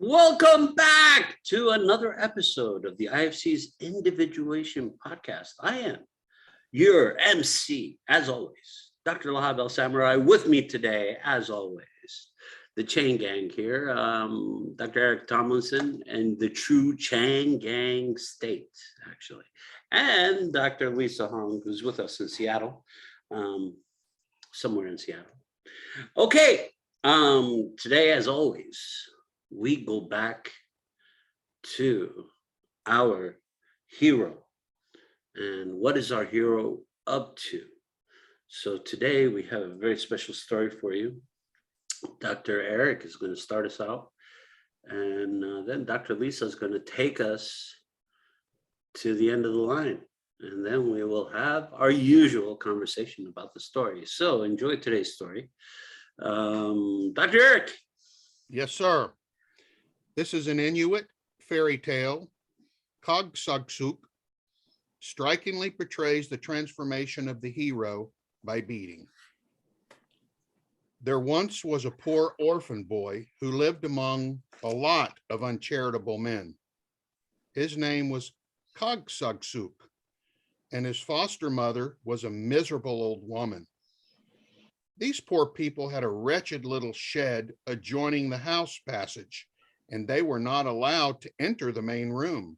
Welcome back to another episode of the IFC's Individuation podcast. I am your MC, as always, Dr. Lahab Al-Samarrai. With me today, as always, the Chain Gang here, Dr. Eric Tomlinson and the true Chain Gang state, actually, and Dr. Lisa Hong, who's with us in Seattle, somewhere in Seattle. Okay, today, as always, we go back to our hero. And what is our hero up to? So today we have a very special story for you. Dr. Eric is going to start us out. And then Dr. Lisa is going to take us to the end of the line. And then we will have our usual conversation about the story. So enjoy today's story. Dr. Eric. Yes, sir. This is an Inuit fairy tale. Kagsagsuk strikingly portrays the transformation of the hero by beating. There once was a poor orphan boy who lived among a lot of uncharitable men. His name was Kagsagsuk, and his foster mother was a miserable old woman. These poor people had a wretched little shed adjoining the house passage, and they were not allowed to enter the main room.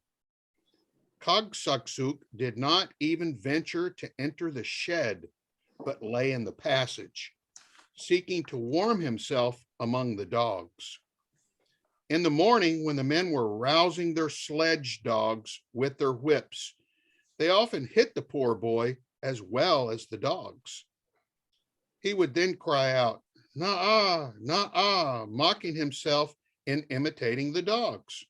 Kagsagsuk did not even venture to enter the shed, but lay in the passage, seeking to warm himself among the dogs. In the morning, when the men were rousing their sledge dogs with their whips, they often hit the poor boy as well as the dogs. He would then cry out, "Na-ah, na-ah," mocking himself in imitating the dogs.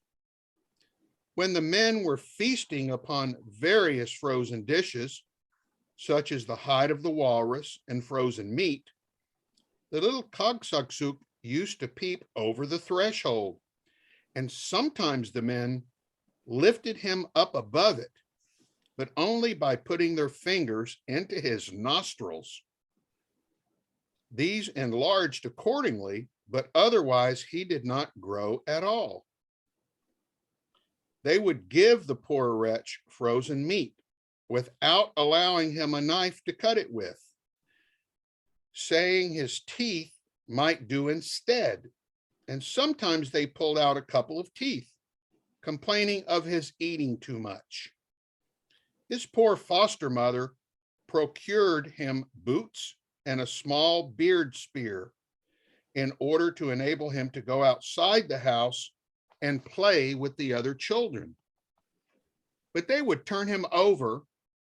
When the men were feasting upon various frozen dishes, such as the hide of the walrus and frozen meat, the little Kagsagsuk used to peep over the threshold, and sometimes the men lifted him up above it, but only by putting their fingers into his nostrils. These enlarged accordingly, but otherwise he did not grow at all. They would give the poor wretch frozen meat without allowing him a knife to cut it with, saying his teeth might do instead. And sometimes they pulled out a couple of teeth, complaining of his eating too much. His poor foster mother procured him boots and a small beard spear in order to enable him to go outside the house and play with the other children. But they would turn him over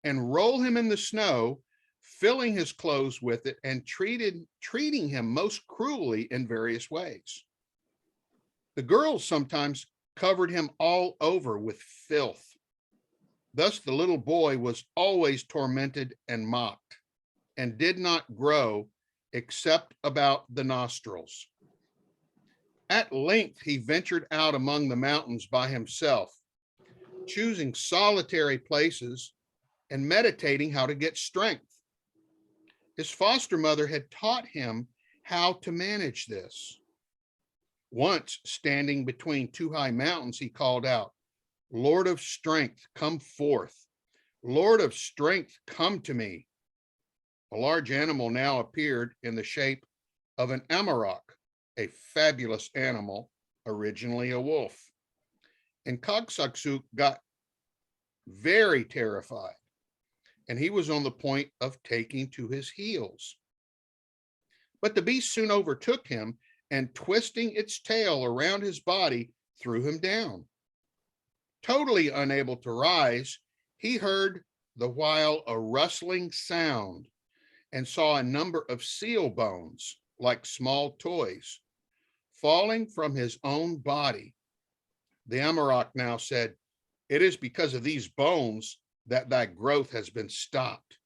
and roll him in the snow, filling his clothes with it and treating him most cruelly in various ways. The girls sometimes covered him all over with filth. Thus the little boy was always tormented and mocked, and did not grow except about the nostrils. At length, he ventured out among the mountains by himself, choosing solitary places and meditating how to get strength. His foster mother had taught him how to manage this. Once, standing between two high mountains, he called out, "Lord of strength, come forth. Lord of strength, come to me." A large animal now appeared in the shape of an amarok, a fabulous animal, originally a wolf. And Kagsagsuk got very terrified, and he was on the point of taking to his heels. But the beast soon overtook him, and twisting its tail around his body, threw him down. Totally unable to rise, he heard the while a rustling sound and saw a number of seal bones, like small toys, falling from his own body. The amarok now said, "It is because of these bones that thy growth has been stopped."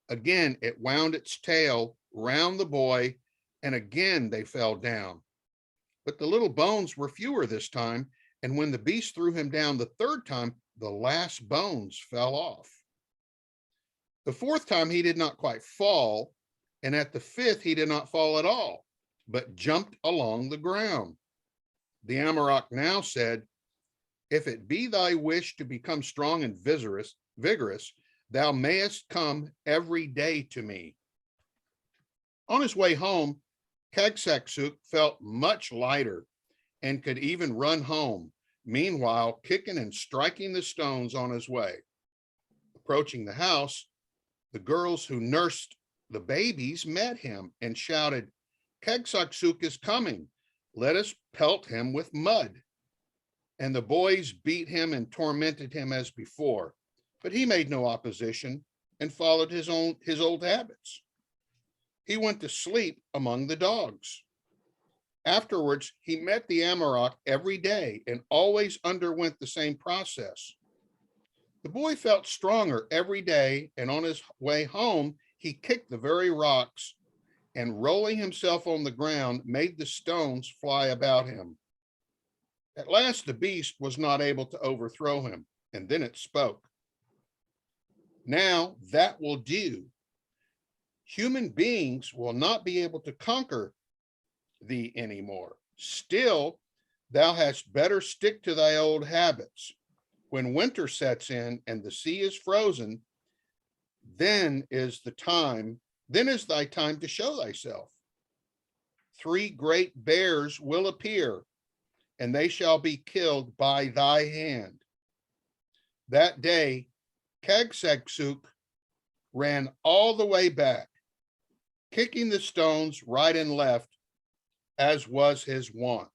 Again, it wound its tail round the boy, and again they fell down. But the little bones were fewer this time, and when the beast threw him down the third time, the last bones fell off. The fourth time he did not quite fall, and at the fifth he did not fall at all, but jumped along the ground. The Amarok now said, "If it be thy wish to become strong and vigorous, thou mayest come every day to me." On his way home, Kagsagsuk felt much lighter and could even run home, meanwhile kicking and striking the stones on his way. Approaching the house, the girls who nursed the babies met him and shouted, "Kagsagsuk is coming. Let us pelt him with mud." And the boys beat him and tormented him as before, but he made no opposition and followed his old habits. He went to sleep among the dogs. Afterwards, he met the Amarok every day and always underwent the same process. The boy felt stronger every day, and on his way home, he kicked the very rocks and, rolling himself on the ground, made the stones fly about him. At last, the beast was not able to overthrow him, and then it spoke. "Now that will do. Human beings will not be able to conquer thee anymore. Still, thou hadst better stick to thy old habits. When winter sets in and the sea is frozen, then is thy time to show thyself. 3 great bears will appear, and they shall be killed by thy hand." That day, Kagsagsuk ran all the way back, kicking the stones right and left, as was his wont.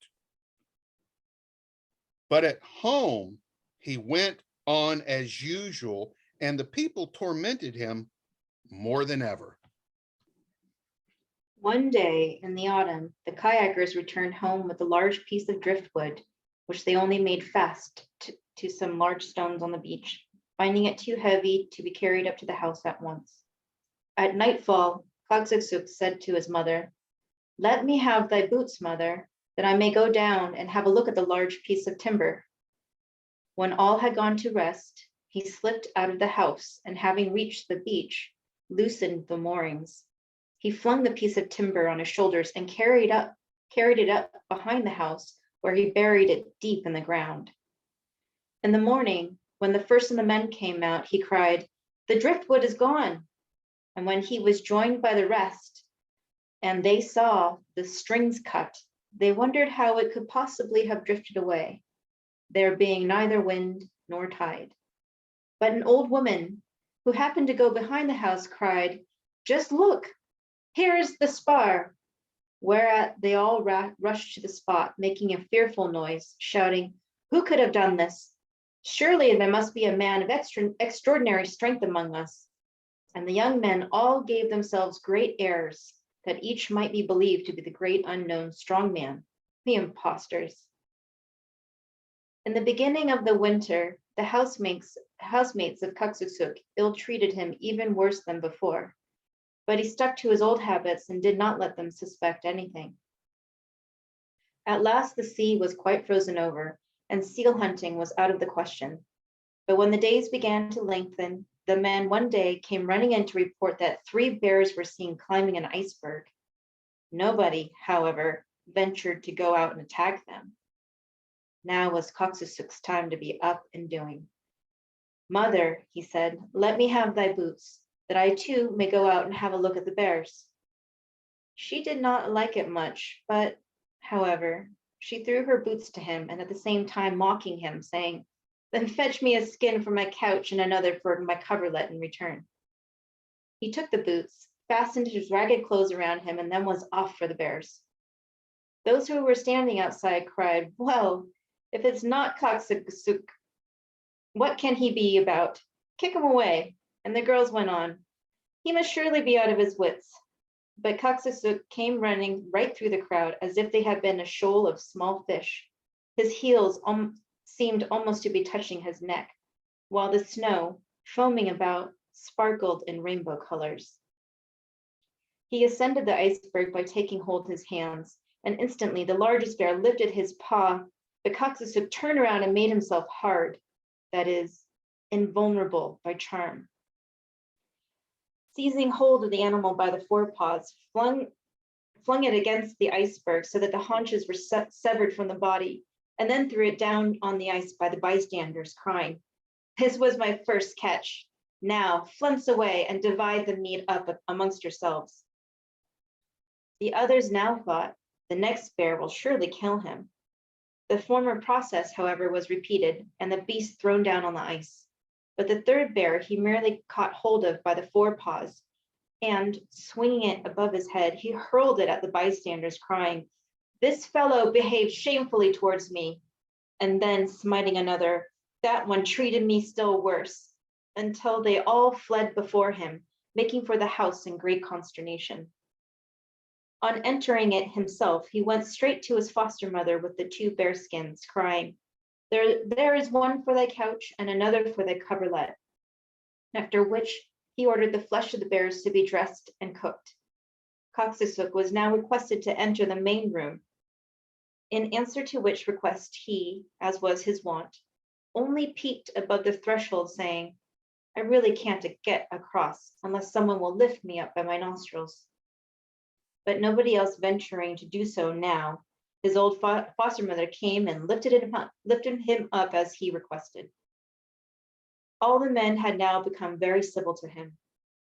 But at home, he went on as usual, and the people tormented him more than ever. One day in the autumn, the kayakers returned home with a large piece of driftwood, which they only made fast to some large stones on the beach, finding it too heavy to be carried up to the house at once. At nightfall, Kagsagsuk said to his mother, "Let me have thy boots, mother, that I may go down and have a look at the large piece of timber." When all had gone to rest, he slipped out of the house, and having reached the beach, loosened the moorings. He flung the piece of timber on his shoulders and carried it up behind the house, where he buried it deep in the ground. In the morning, when the first of the men came out, he cried, "The driftwood is gone." And when he was joined by the rest, and they saw the strings cut, they wondered how it could possibly have drifted away, there being neither wind nor tide. But an old woman who happened to go behind the house cried, "Just look, here is the spar." Whereat they all rushed to the spot, making a fearful noise, shouting, "Who could have done this? Surely there must be a man of extraordinary strength among us." And the young men all gave themselves great airs, that each might be believed to be the great unknown strong man, the impostors. In the beginning of the winter, the housemates of Kagsagsuk ill-treated him even worse than before, but he stuck to his old habits and did not let them suspect anything. At last the sea was quite frozen over, and seal hunting was out of the question. But when the days began to lengthen, the men one day came running in to report that 3 bears were seen climbing an iceberg. Nobody, however, ventured to go out and attack them. Now was Kagsagsuk's time to be up and doing. "Mother," he said, "let me have thy boots, that I too may go out and have a look at the bears." She did not like it much, but, however, she threw her boots to him, and at the same time mocking him, saying, "Then fetch me a skin for my couch and another for my coverlet in return." He took the boots, fastened his ragged clothes around him, and then was off for the bears. Those who were standing outside cried, "Well, if it's not Kagsagsuk, what can he be about? Kick him away." And the girls went on, "He must surely be out of his wits." But Kagsagsuk came running right through the crowd as if they had been a shoal of small fish. His heels seemed almost to be touching his neck, while the snow, foaming about, sparkled in rainbow colors. He ascended the iceberg by taking hold his hands, and instantly the largest bear lifted his paw, but Kagsagsuk turned around and made himself hard, that is, invulnerable by charm. Seizing hold of the animal by the forepaws, flung it against the iceberg so that the haunches were severed from the body, and then threw it down on the ice by the bystanders, crying, "This was my first catch. Now, flounce away and divide the meat up amongst yourselves." The others now thought, "The next bear will surely kill him." The former process, however, was repeated, and the beast thrown down on the ice. But the third bear he merely caught hold of by the forepaws, and, swinging it above his head, he hurled it at the bystanders, crying, "This fellow behaved shamefully towards me." And then, smiting another, "That one treated me still worse," until they all fled before him, making for the house in great consternation. On entering it himself, he went straight to his foster mother with the 2 bearskins, crying, there is one for thy couch and another for thy coverlet." After which he ordered the flesh of the bears to be dressed and cooked. Kagsagsuk was now requested to enter the main room, in answer to which request he, as was his wont, only peeked above the threshold, saying, "I really can't get across unless someone will lift me up by my nostrils." But nobody else venturing to do so now, his old foster mother came and lifted him up as he requested. All the men had now become very civil to him.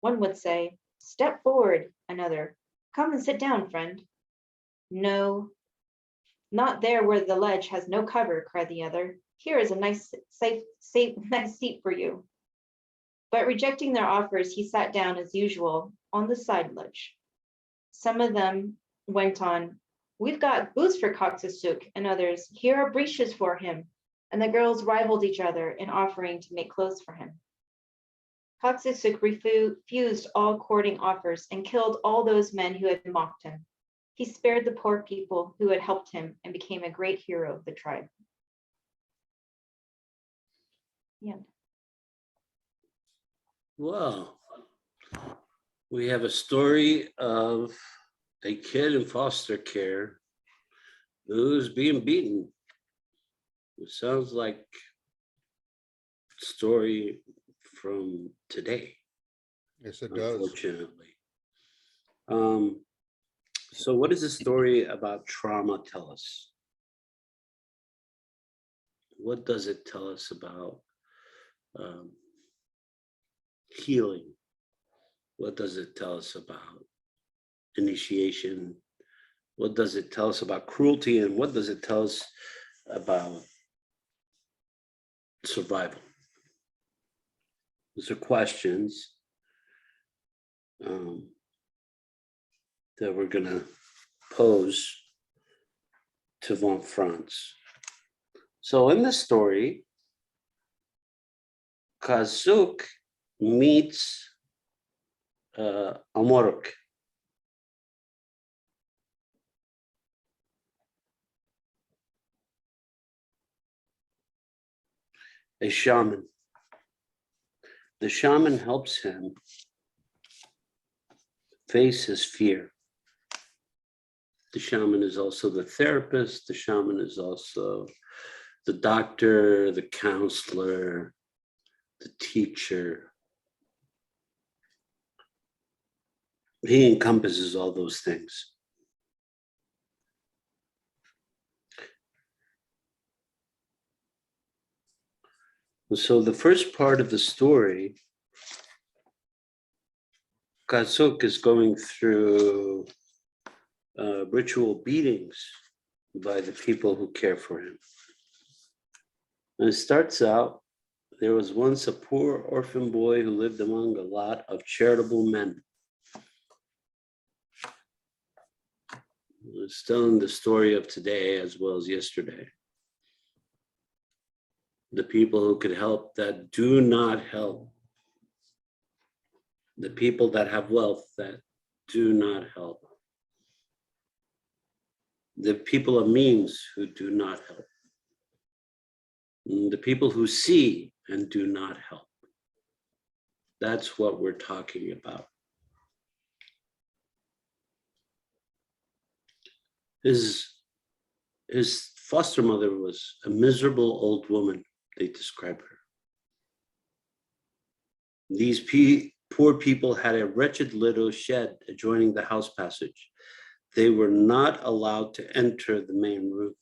One would say, "Step forward," another, "Come and sit down, friend." "No, not there where the ledge has no cover," cried the other. "Here is a nice seat for you." But rejecting their offers, he sat down as usual on the side ledge. Some of them went on, "We've got boots for Kagsagsuk," and others, "Here are breeches for him," and the girls rivaled each other in offering to make clothes for him. Kagsagsuk refused all courting offers and killed all those men who had mocked him. He spared the poor people who had helped him and became a great hero of the tribe. Yeah. Well, we have a story of a kid in foster care who's being beaten. It sounds like a story from today, Yes, it does. unfortunately. So what does the story about trauma tell us? What does it tell us about healing? What does it tell us about initiation? What does it tell us about cruelty? And what does it tell us about survival? Those are questions that we're going to pose to Von Franz. So in this story, Kagsagsuk meets Amorok. A shaman. The shaman helps him face his fear. The shaman is also the therapist. The shaman is also the doctor, the counselor, the teacher. He encompasses all those things. So the first part of the story, Kagsagsuk is going through ritual beatings by the people who care for him. And it starts out, there was once a poor orphan boy who lived among a lot of charitable men. It's telling the story of today as well as yesterday. The people who could help that do not help. The people that have wealth that do not help. The people of means who do not help. And the people who see and do not help. That's what we're talking about. His foster mother was a miserable old woman, they describe her. These poor people had a wretched little shed adjoining the house passage. they were not allowed to enter the main room.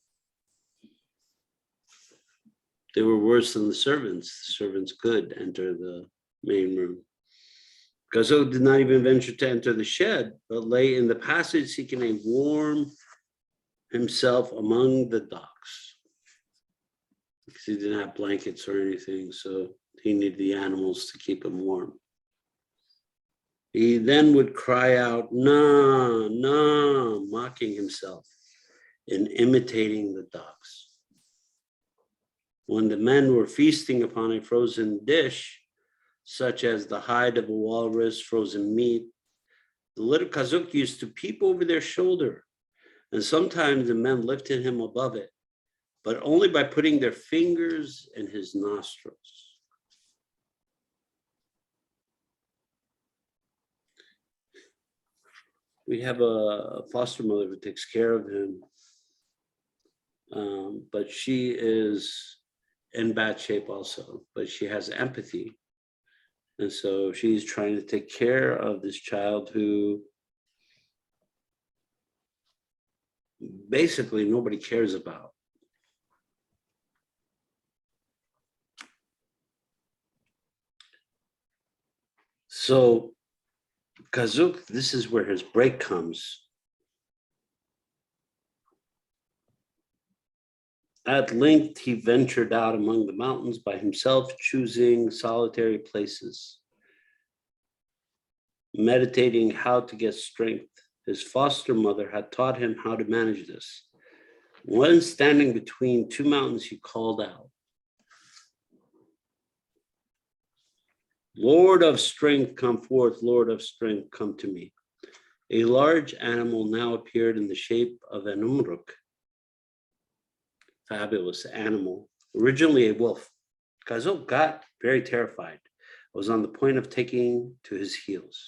They were worse than the servants. The servants could enter the main room. Kagsagsuk did not even venture to enter the shed, but lay in the passage seeking a warm himself among the dogs. Because he didn't have blankets or anything, so he needed the animals to keep him warm. He then would cry out, "Na, na," mocking himself and imitating the dogs. When the men were feasting upon a frozen dish, such as the hide of a walrus, frozen meat, the little Kagsagsuk used to peep over their shoulder, and sometimes the men lifted him above it, but only by putting their fingers in his nostrils. We have a foster mother who takes care of him, but she is in bad shape also, but she has empathy. And so she's trying to take care of this child who basically nobody cares about. So Kagsagsuk, this is where his break comes. At length, he ventured out among the mountains by himself, choosing solitary places, meditating how to get strength. His foster mother had taught him how to manage this. When standing between two mountains, he called out, "Lord of strength, come forth, Lord of strength, come to me." A large animal now appeared in the shape of an umruk, fabulous animal, originally a wolf. Kagsagsuk got very terrified, was on the point of taking to his heels.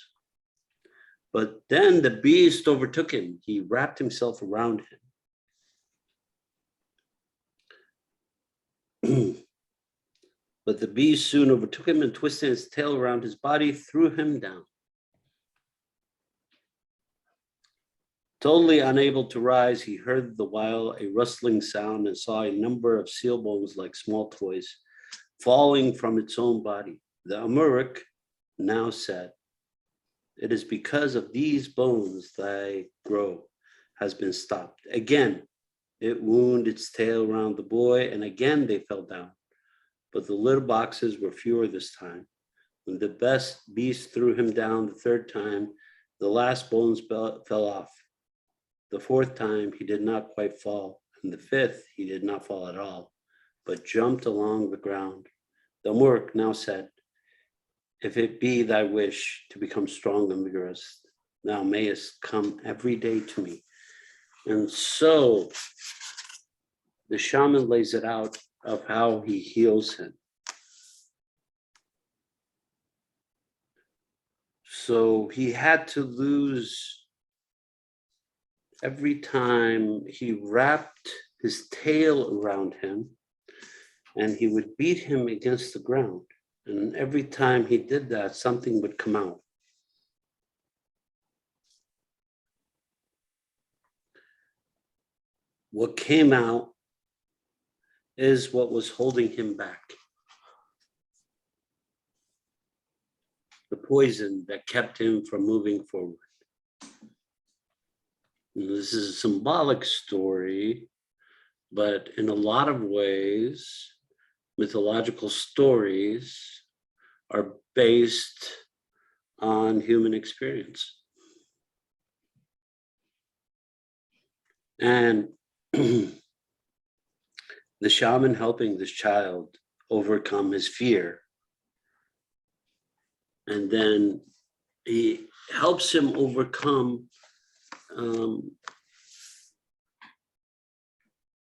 But then the beast overtook him. He wrapped himself around him. But the beast soon overtook him and twisting his tail around his body, threw him down. Totally unable to rise, he heard the while a rustling sound and saw a number of seal bones like small toys falling from its own body. The Amuruk now said, "It is because of these bones thy growth has been stopped." Again, it wound its tail around the boy, and again they fell down. But the little boxes were fewer this time. When the best beast threw him down the third time, the last bones fell off. The fourth time, he did not quite fall. And the fifth, he did not fall at all, but jumped along the ground. The Amuruk now said, "If it be thy wish to become strong and vigorous, thou mayest come every day to me." And so the shaman lays it out of how he heals him. So he had to lose every time he wrapped his tail around him, and he would beat him against the ground. And every time he did that, something would come out. What came out is what was holding him back. The poison that kept him from moving forward. And this is a symbolic story, but in a lot of ways, mythological stories are based on human experience. And the shaman helping this child overcome his fear. And then he helps him overcome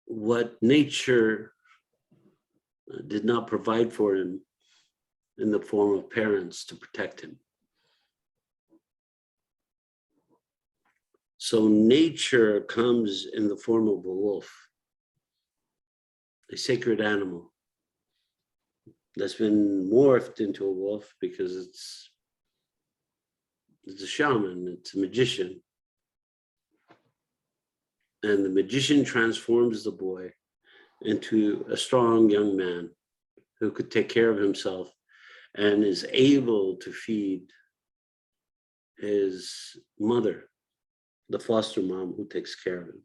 what nature did not provide for him in the form of parents to protect him. So nature comes in the form of a wolf, a sacred animal that's been morphed into a wolf because it's a shaman, it's a magician. And the magician transforms the boy into a strong young man who could take care of himself and is able to feed his mother, the foster mom who takes care of him.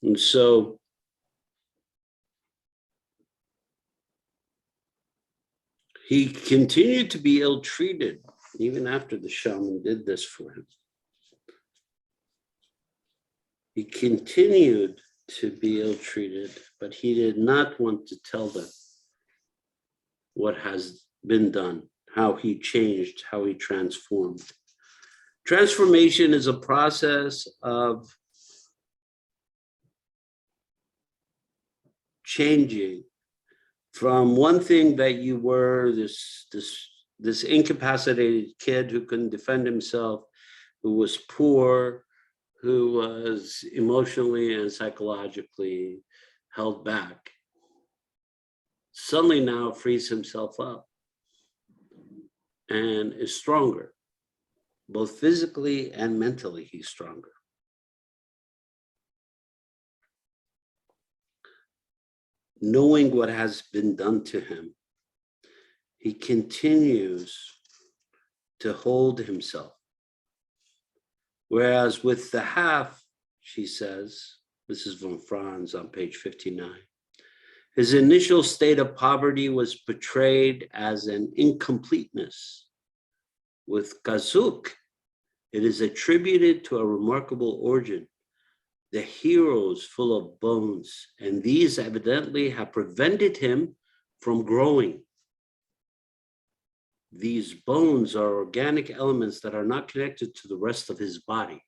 And so he continued to be ill-treated even after the shaman did this for him. He continued to be ill-treated, but he did not want to tell them what has been done, how he changed, how he transformed. Transformation is a process of changing from one thing that you were, this incapacitated kid who couldn't defend himself, who was poor, who was emotionally and psychologically held back, suddenly now frees himself up and is stronger, both physically and mentally. He's stronger. Knowing what has been done to him, he continues to hold himself. Whereas with the half, she says, this is from Franz on page 59, his initial state of poverty was portrayed as an incompleteness. With Kagsagsuk, it is attributed to a remarkable origin. The hero is full of bones, and these evidently have prevented him from growing. These bones are organic elements that are not connected to the rest of his body.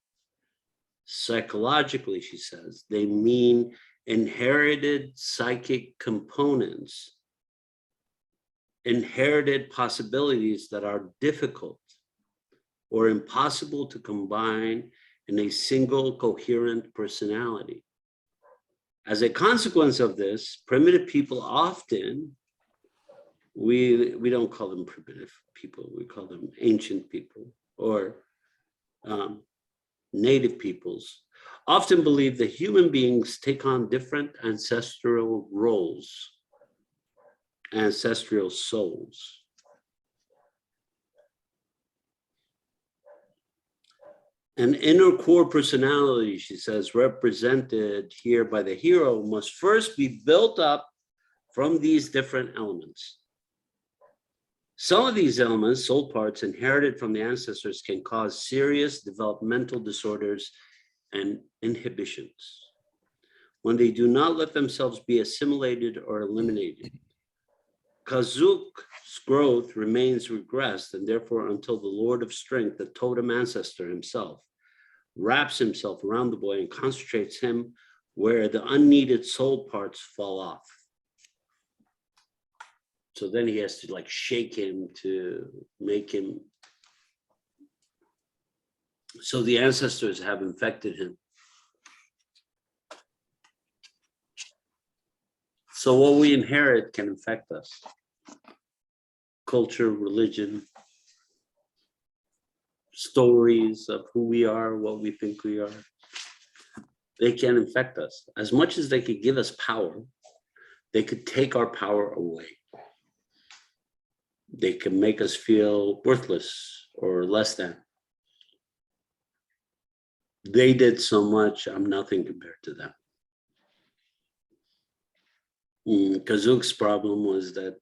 Psychologically, she says, they mean inherited psychic components, inherited possibilities that are difficult or impossible to combine in a single coherent personality. As a consequence of this, primitive people often, we don't call them primitive people, we call them ancient people or native peoples, often believe that human beings take on different ancestral roles, ancestral souls. An inner core personality, she says, represented here by the hero, must first be built up from these different elements. Some of these elements, soul parts inherited from the ancestors, can cause serious developmental disorders and inhibitions when they do not let themselves be assimilated or eliminated. Kagsagsuk's growth remains regressed, and therefore until the Lord of Strength, the totem ancestor himself, wraps himself around the boy and concentrates him where the unneeded soul parts fall off. So then he has to like shake him to make him. So the ancestors have infected him. So what we inherit can infect us. Culture, religion, stories of who we are, what we think we are. They can infect us. As much as they could give us power, they could take our power away. They can make us feel worthless or less than. They did so much, I'm nothing compared to them. Kagsagsuk's problem was that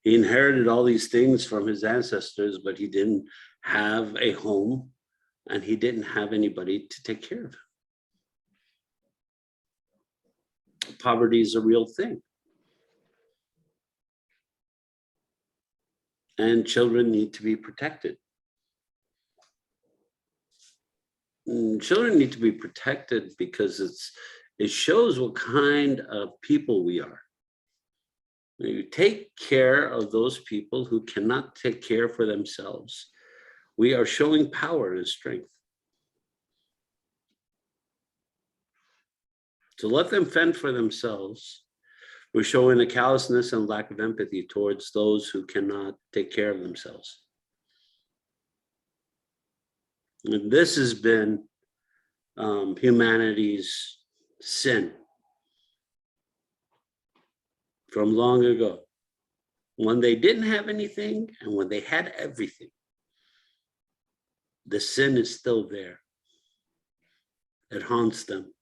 he inherited all these things from his ancestors, but he didn't have a home and he didn't have anybody to take care of him. Poverty is a real thing. And children need to be protected. Children need to be protected because it shows what kind of people we are. You take care of those people who cannot take care for themselves. We are showing power and strength. To let them fend for themselves, we're showing a callousness and lack of empathy towards those who cannot take care of themselves. And this has been humanity's sin from long ago, when they didn't have anything and when they had everything. The sin is still there. It haunts them.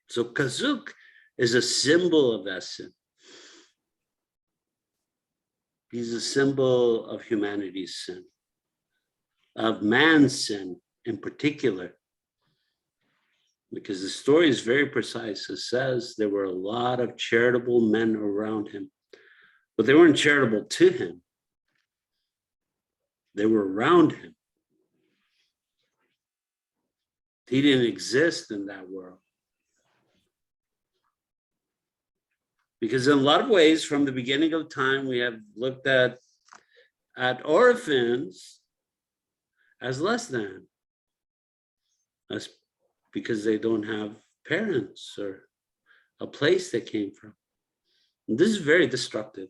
So Kagsagsuk is a symbol of that sin. He's a symbol of humanity's sin, of man's sin in particular, because the story is very precise. It says there were a lot of charitable men around him, but they weren't charitable to him. They were around him. He didn't exist in that world. Because in a lot of ways, from the beginning of time, we have looked at orphans as less than, as because they don't have parents or a place they came from. And this is very destructive.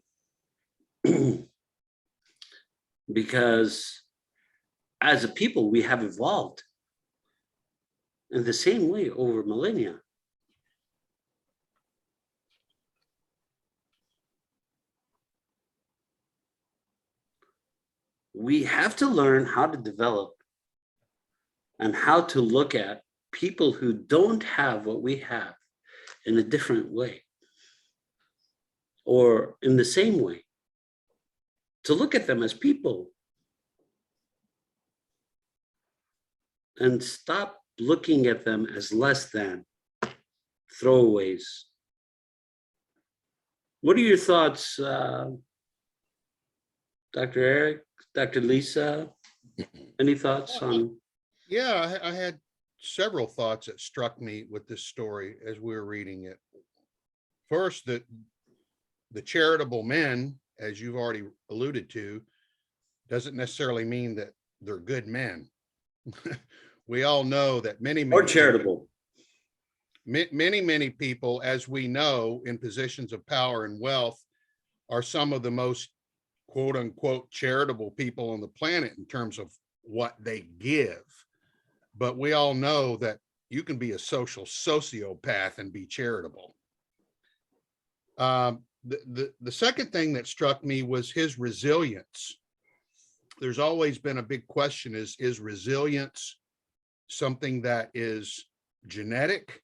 Because as a people, we have evolved in the same way over millennia. We have to learn how to develop and how to look at people who don't have what we have in a different way or in the same way, to look at them as people and stop looking at them as less than throwaways. What are your thoughts, Dr. Eric, Dr. Lisa? Any thoughts on? Yeah, I had several thoughts that struck me with this story as we were reading it. First, that the charitable men, as you've already alluded to, doesn't necessarily mean that they're good men. We all know that many Or charitable. Many people, as we know, in positions of power and wealth, are some of the most quote unquote charitable people on the planet in terms of what they give. But we all know that you can be a social sociopath and be charitable. The second thing that struck me was his resilience. There's always been a big question, is resilience something that is genetic?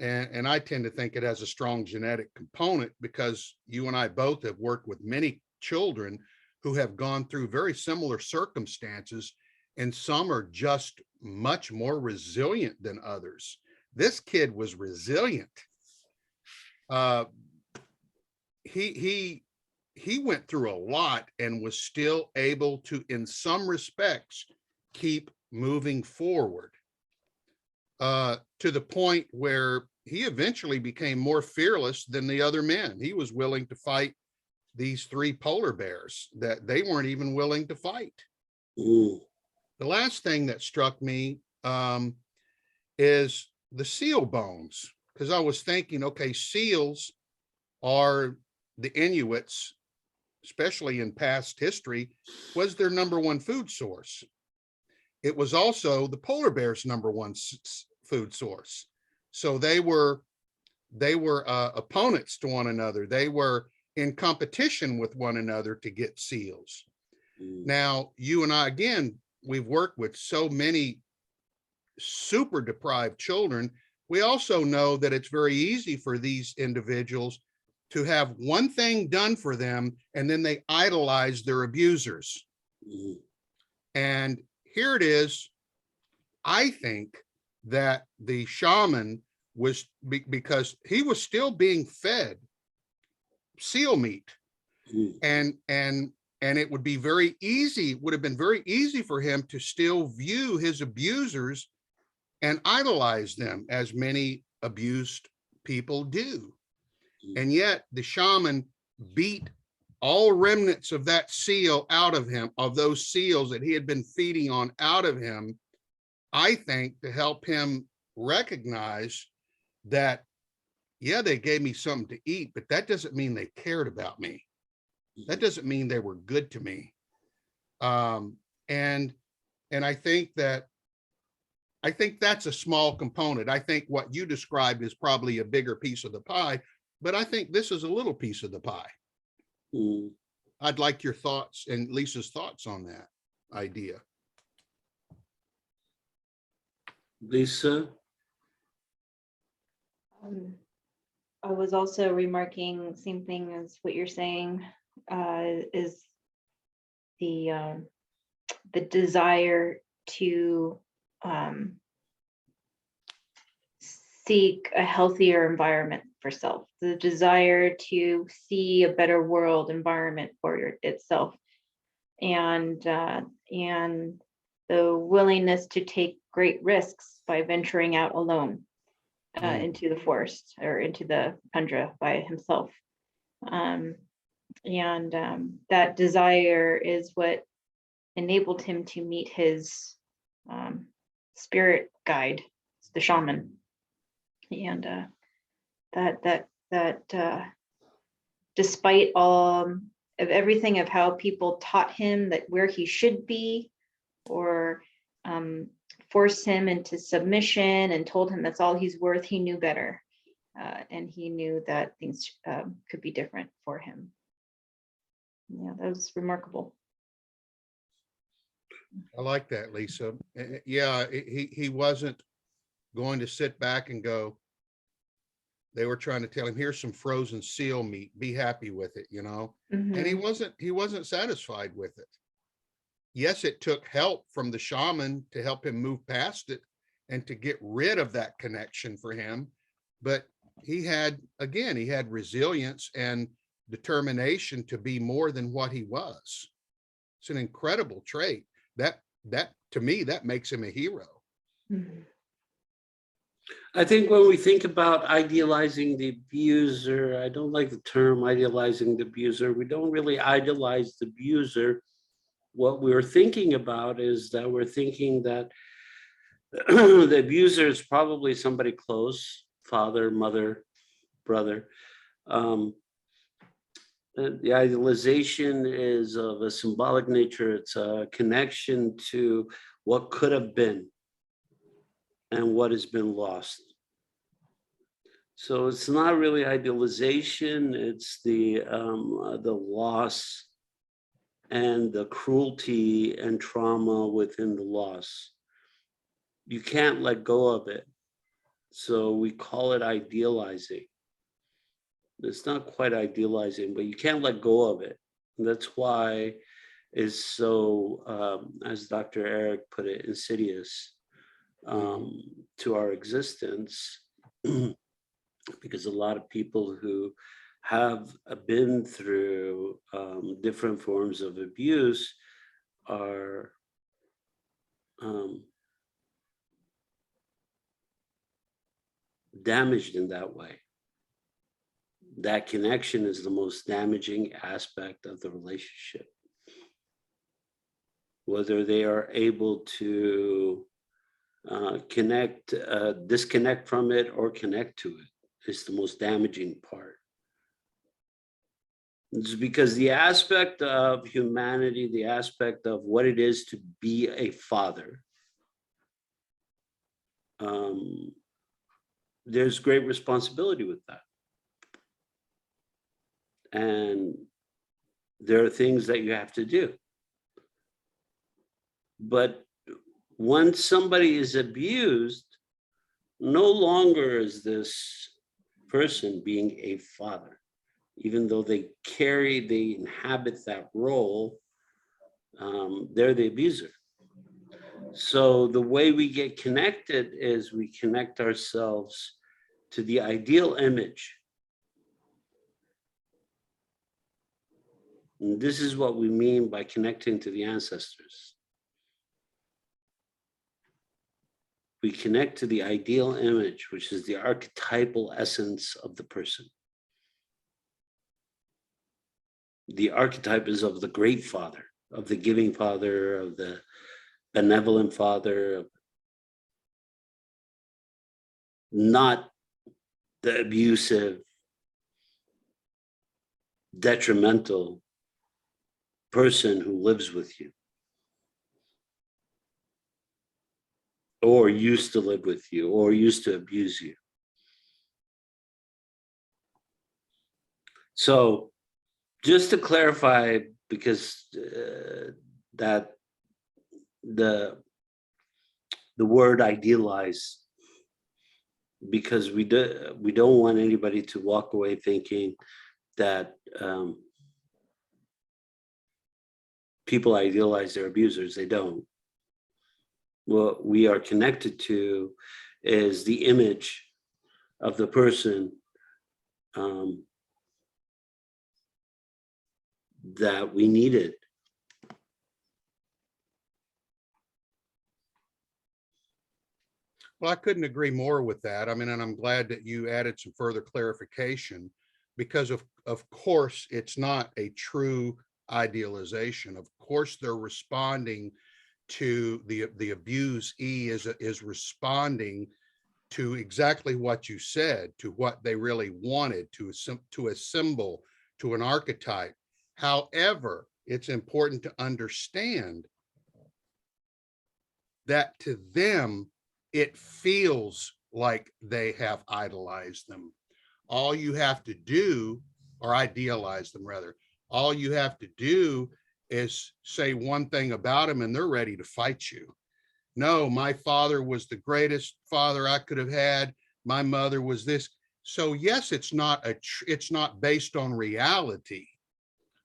And I tend to think it has a strong genetic component, because you and I both have worked with many children who have gone through very similar circumstances, and some are just much more resilient than others. This kid was resilient. He went through a lot and was still able to, in some respects, keep moving forward, to the point where he eventually became more fearless than the other men. He was willing to fight these 3 polar bears that they weren't even willing to fight. Ooh. The last thing that struck me is the seal bones, because I was thinking, okay, seals are the Inuits, especially in past history, was their #1 food source. It was also the polar bear's #1 food source. So they were opponents to one another. They were in competition with one another to get seals. Now, you and I, again, we've worked with so many super deprived children. We also know that it's very easy for these individuals to have one thing done for them, and then they idolize their abusers. And here it is. I think that the shaman was, because he was still being fed seal meat, and it would be very easy, would have been very easy for him to still view his abusers and idolize them, as many abused people do. And yet the shaman beat all remnants of that seal out of him, of those seals that he had been feeding on out of him, I think, to help him recognize that, yeah, they gave me something to eat, but that doesn't mean they cared about me. That doesn't mean they were good to me. And I think that I think that's a small component. I think what you described is probably a bigger piece of the pie, but I think this is a little piece of the pie. Mm. I'd like your thoughts and Lisa's thoughts on that idea. Lisa? I was also remarking same thing as what you're saying, is the desire to seek a healthier environment for self, the desire to see a better world environment for itself, and the willingness to take great risks by venturing out alone into the forest or into the tundra by himself. That desire is what enabled him to meet his spirit guide, the shaman. And that despite all of everything of how people taught him that where he should be, or forced him into submission and told him that's all he's worth, he knew better. And he knew that things could be different for him. Yeah, that was remarkable. I like that, Lisa. Yeah, he wasn't going to sit back and go, they were trying to tell him, here's some frozen seal meat, be happy with it, you know? Mm-hmm. And he wasn't satisfied with it. Yes, it took help from the shaman to help him move past it and to get rid of that connection for him. But he had resilience and determination to be more than what he was. It's an incredible trait. That to me, that makes him a hero. Mm-hmm. I think when we think about idealizing the abuser, I don't like the term idealizing the abuser. We don't really idolize the abuser. What we're thinking about is that we're thinking that the abuser is probably somebody close, father, mother, brother. The idealization is of a symbolic nature. It's a connection to what could have been and what has been lost. So it's not really idealization, it's the loss and the cruelty and trauma within the loss. You can't let go of it. So we call it idealizing. It's not quite idealizing, but you can't let go of it. And that's why it's so, as Dr. Eric put it, insidious to our existence. Because a lot of people who have been through different forms of abuse are damaged in that way. That connection is the most damaging aspect of the relationship. Whether they are able to disconnect from it or connect to it is the most damaging part. It's because the aspect of humanity, the aspect of what it is to be a father, there's great responsibility with that. And there are things that you have to do. But once somebody is abused, no longer is this person being a father, even though they inhabit that role, they're the abuser. So the way we get connected is we connect ourselves to the ideal image. And this is what we mean by connecting to the ancestors. We connect to the ideal image, which is the archetypal essence of the person. The archetype is of the great father, of the giving father, of the benevolent father, not the abusive, detrimental person who lives with you. or used to live with you, or used to abuse you. So just to clarify, because that the word idealize, because we don't want anybody to walk away thinking that people idealize their abusers. They don't. What we are connected to is the image of the person that we needed. Well, I couldn't agree more with that. I mean, and I'm glad that you added some further clarification, because of course, it's not a true idealization. Of course, they're responding to the abuse. Is responding to exactly what you said, to what they really wanted, to a symbol, to an archetype. However, it's important to understand that to them, it feels like they have idolized them. All you have to do, or idealize them rather, all you have to do is say one thing about them and they're ready to fight you. No, my father was the greatest father I could have had. My mother was this. So yes, it's not based on reality,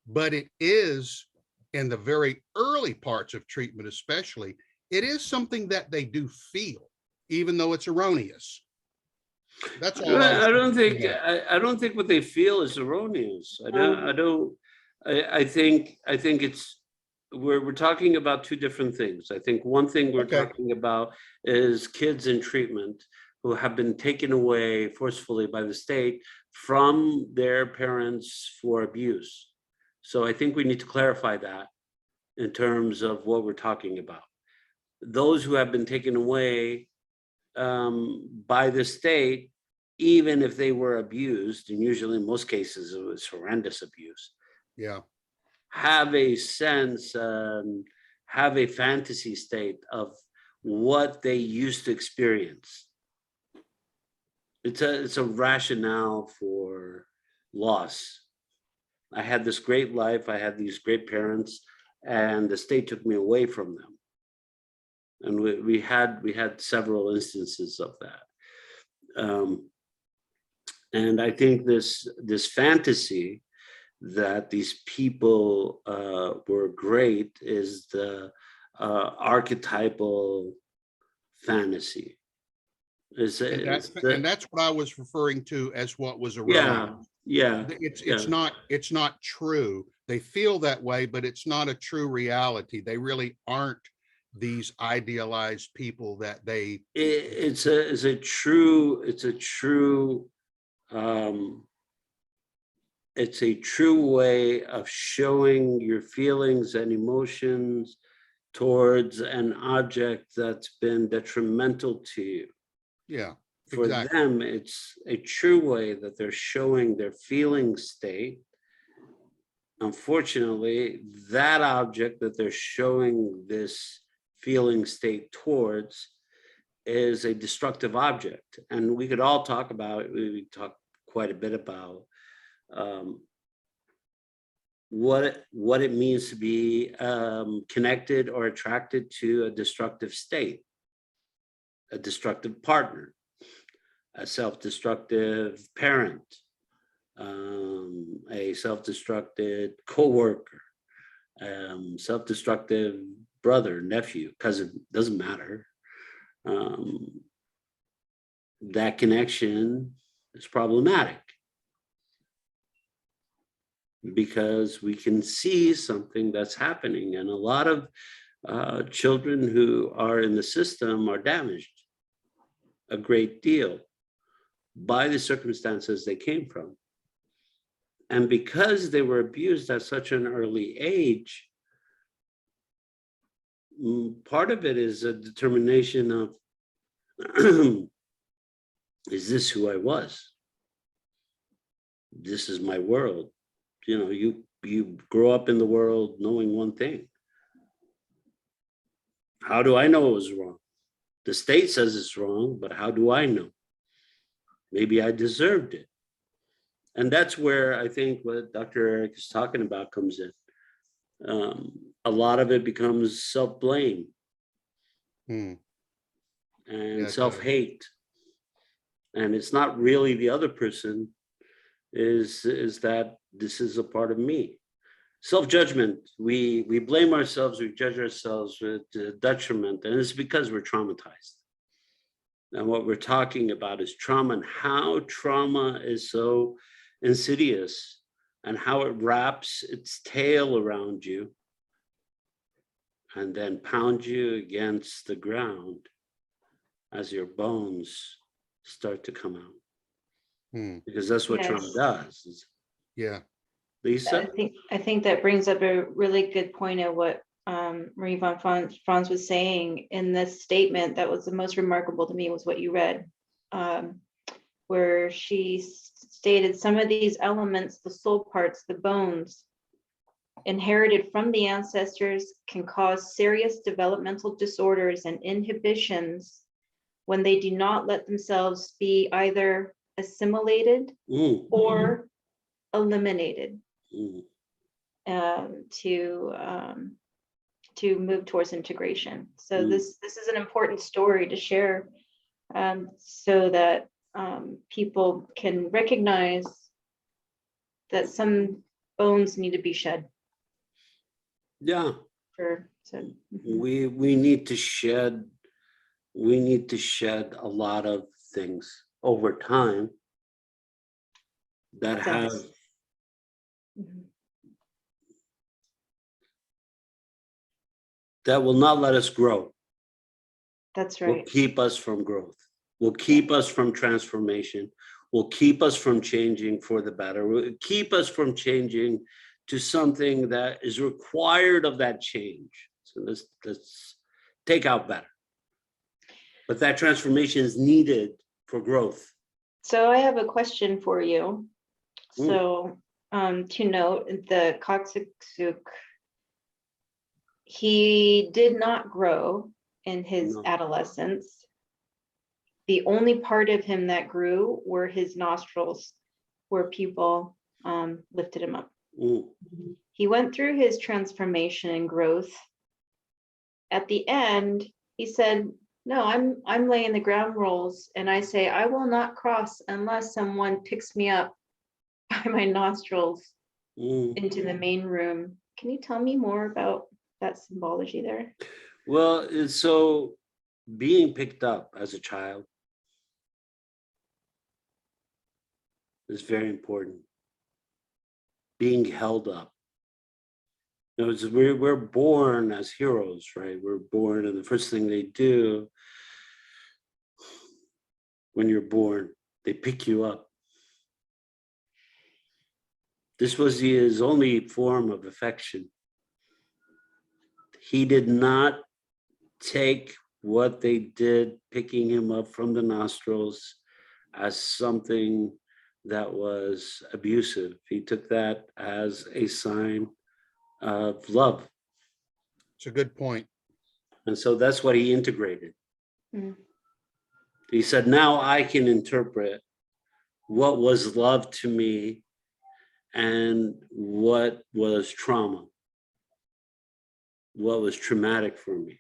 but it is, in the very early parts of treatment especially, it is something that they do feel, even though it's erroneous. That's all I don't think I don't think what they feel is erroneous. I think it's we're talking about two different things. I think one thing we're talking about is kids in treatment who have been taken away forcefully by the state from their parents for abuse. So I think we need to clarify that in terms of what we're talking about. Those who have been taken away by the state, even if they were abused, and usually in most cases it was horrendous abuse, have a sense, have a fantasy state of what they used to experience. It's a rationale for loss. I had this great life, I had these great parents, and the state took me away from them. And we had several instances of that. And I think this fantasy that these people were great is the archetypal fantasy. And that's what I was referring to as what was erroneous. It's not true. They feel that way, but it's not a true reality. They really aren't these idealized people that they. It's a true way of showing your feelings and emotions towards an object that's been detrimental to you. Yeah. For them, it's a true way that they're showing their feeling state. Unfortunately, that object that they're showing this feeling state towards is a destructive object. And we could all talk about, we talk quite a bit about what it means to be connected or attracted to a destructive state, a destructive partner, a self-destructive parent, a self-destructive co-worker, self-destructive brother, nephew, cousin, doesn't matter. That connection is problematic because we can see something that's happening, and a lot of children who are in the system are damaged a great deal by the circumstances they came from. And because they were abused at such an early age, part of it is a determination of, is this who I was? This is my world. You know, you grow up in the world knowing one thing. How do I know it was wrong? The state says it's wrong, but how do I know? Maybe I deserved it. And that's where I think what Dr. Eric is talking about comes in. A lot of it becomes self-blame Hmm. and Yeah, it self-hate. And it's not really the other person, is that this is a part of me. Self-judgment, we blame ourselves, we judge ourselves with detriment, and it's because we're traumatized. And what we're talking about is trauma, and how trauma is so insidious, and how it wraps its tail around you and then pounds you against the ground as your bones start to come out. Hmm. Because that's what trauma Yes. does. Yeah. Lisa? I think that brings up a really good point of what Marie von Franz was saying in this statement. That was the most remarkable to me, was what you read, where she stated some of these elements, the soul parts, the bones, inherited from the ancestors, can cause serious developmental disorders and inhibitions when they do not let themselves be either assimilated or eliminated to move towards integration. So this is an important story to share, so that people can recognize that some bones need to be shed. Yeah. We We need to shed a lot of things over time that have that will not let us grow. That's Will right. keep us from growth, will keep us from transformation, will keep us from changing for the better, will keep us from changing to something that is required of that change. So let's take out better. But that transformation is needed for growth. So I have a question for you. So to note, the Kagsagsuk, he did not grow in his adolescence. The only part of him that grew were his nostrils, where people lifted him up. He went through his transformation and growth. At the end, he said, no, I'm laying the ground rules, and I say, I will not cross unless someone picks me up by my nostrils into the main room. Can you tell me more about that symbology there? Well, so being picked up as a child is very important. Being held up. You know, we're born as heroes, right? We're born, and the first thing they do when you're born, they pick you up. This was his only form of affection. He did not take what they did, picking him up from the nostrils, as something that was abusive. He took that as a sign of love. It's a good point. And so that's what he integrated. He said, now I can interpret what was love to me and what was trauma, what was traumatic for me.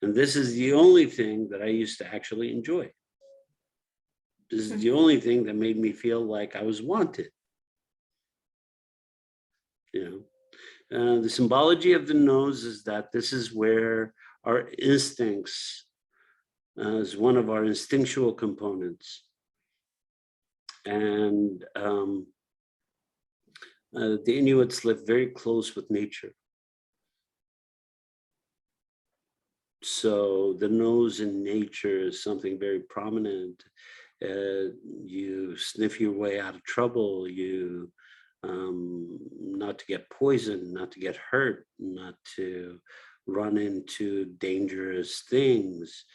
And this is the only thing that I used to actually enjoy. This is the only thing that made me feel like I was wanted. You know, the symbology of the nose is that this is where our instincts is one of our instinctual components. And the Inuits live very close with nature. So the nose in nature is something very prominent. You sniff your way out of trouble, you not to get poisoned, not to get hurt, not to run into dangerous things,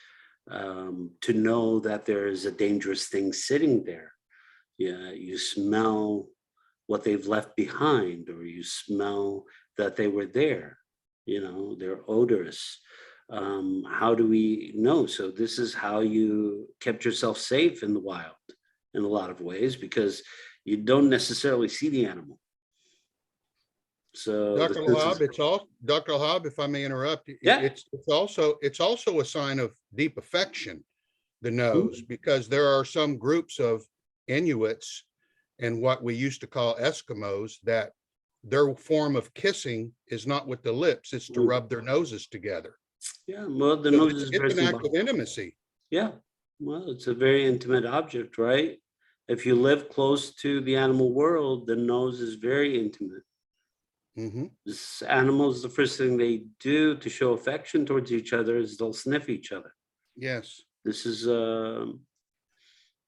to know that there is a dangerous thing sitting there. Yeah, you smell what they've left behind, or you smell that they were there. You know, they're odorous. How do we know? So this is how you kept yourself safe in the wild in a lot of ways, because you don't necessarily see the animal. So Dr. Lahab, Dr. Lahab, if I may interrupt, yeah. it's also a sign of deep affection, the nose, because there are some groups of Inuits and what we used to call Eskimos that their form of kissing is not with the lips, it's to rub their noses together. Yeah, well, the So nose it's is very an act of symbolic. intimacy. Yeah, well, it's a very intimate object, right? If you live close to the animal world, the nose is very intimate. Mhm. Animals, the first thing they do to show affection towards each other is they'll sniff each other. Yes. This is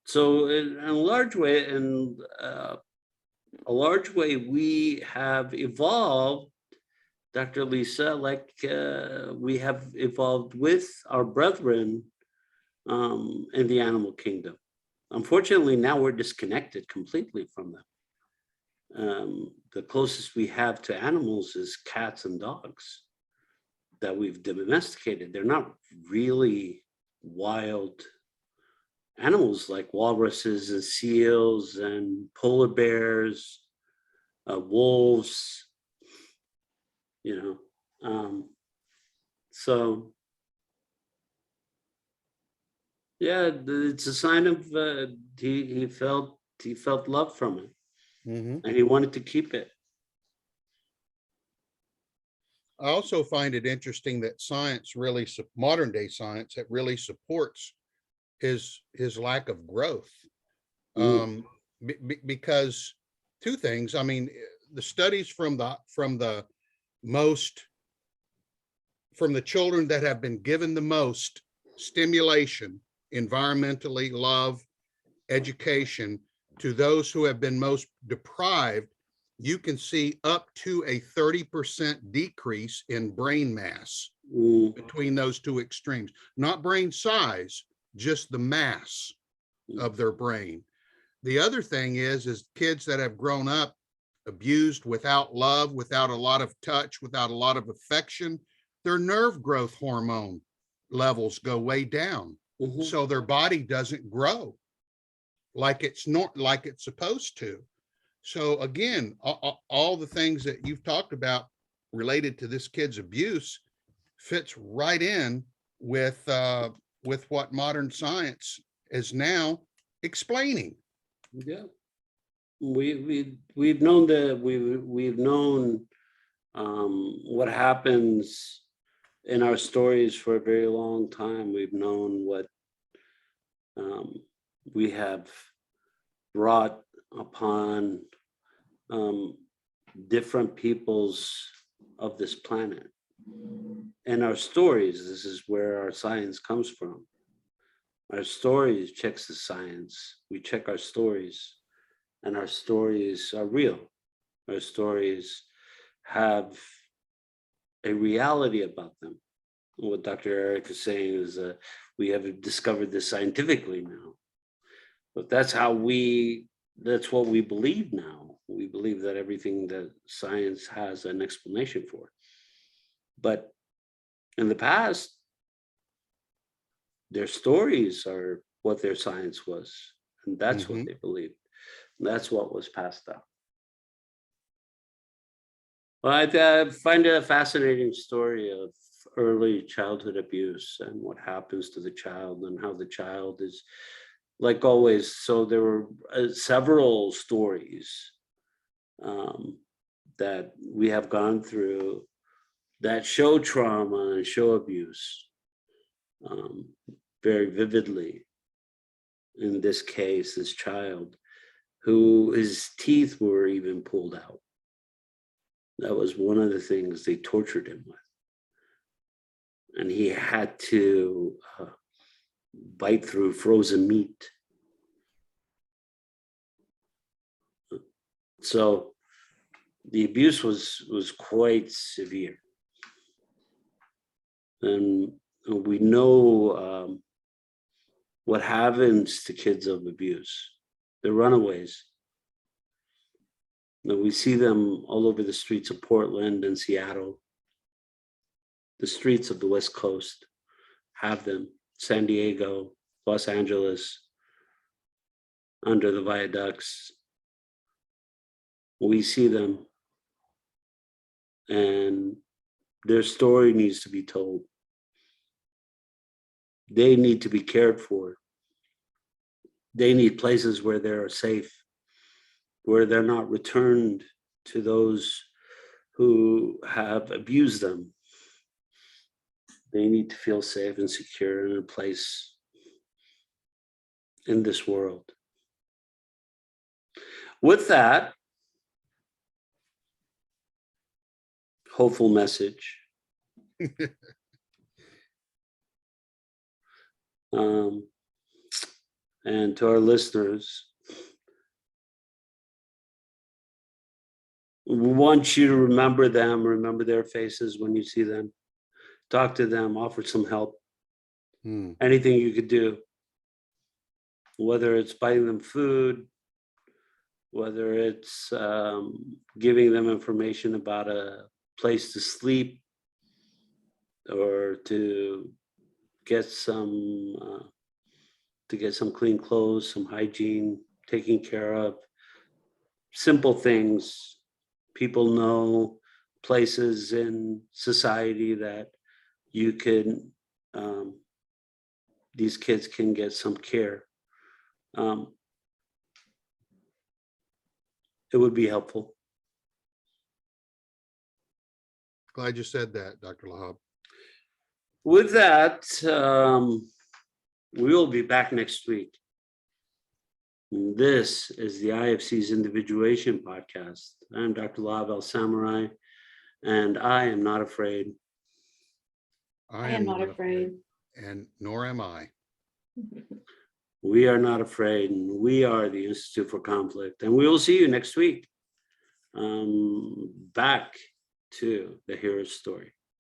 so in a large way, we have evolved, Dr. Lisa, like we have evolved with our brethren in the animal kingdom. Unfortunately, now we're disconnected completely from them. The closest we have to animals is cats and dogs that we've domesticated. They're not really wild animals like walruses and seals and polar bears, wolves, so yeah, it's a sign of he felt love from it, Mhm. and he wanted to keep it. I also find it interesting that modern day science, that really supports his lack of growth. Mm. Because two things. I mean, the studies from the most from the children that have been given the most stimulation, environmentally, love, education, to those who have been most deprived, you can see up to a 30% decrease in brain mass Mm. between those two extremes. Not brain size, just the mass of their brain. The other thing is kids that have grown up abused, without love, without a lot of touch, without a lot of affection, their nerve growth hormone levels go way down. Mhm. So their body doesn't grow like it's supposed to. So again, all the things that you've talked about related to this kid's abuse fits right in with what modern science is now explaining. Yeah, we've known that we've known what happens in our stories for a very long time. We've known what um, we have brought upon different peoples of this planet. And our stories, this is where our science comes from. Our stories checks the science. We check our stories, and our stories are real. Our stories have a reality about them. What Dr. Eric is saying is we have discovered this scientifically now. But that's what we believe now. We believe that everything that science has an explanation for. But in the past, their stories are what their science was. And that's what they believed. And that's what was passed down. Well, I find it a fascinating story of early childhood abuse and what happens to the child and how the child is, like always. So there were several stories that we have gone through that show trauma and show abuse very vividly. In this case, this child who his teeth were even pulled out. That was one of the things they tortured him with. And he had to bite through frozen meat. So the abuse was quite severe. And we know what happens to kids of abuse. They're runaways. We see them all over the streets of Portland and Seattle. the streets of the West Coast have them. San Diego, Los Angeles, under the viaducts. We see them, and their story needs to be told. They need to be cared for. They need places where they're safe, where they're not returned to those who have abused them. They need to feel safe and secure in a place in this world. With that hopeful message, and to our listeners, we want you to remember them, remember their faces when you see them. Talk to them, offer some help. Anything you could do, whether it's buying them food, whether it's giving them information about a place to sleep, or to get some clean clothes, some hygiene, taking care of simple things. People know places in society that you can, these kids can get some care. It would be helpful. Glad you said that, Dr. Lahab. With that, we will be back next week. This is the IFC's Individuation podcast. I'm Dr. Lahab Al-Samarrai, and I am not afraid. I am not afraid. And nor am I. We are not afraid, and we are the Institute for Conflict. And we will see you next week. Back to the hero's story.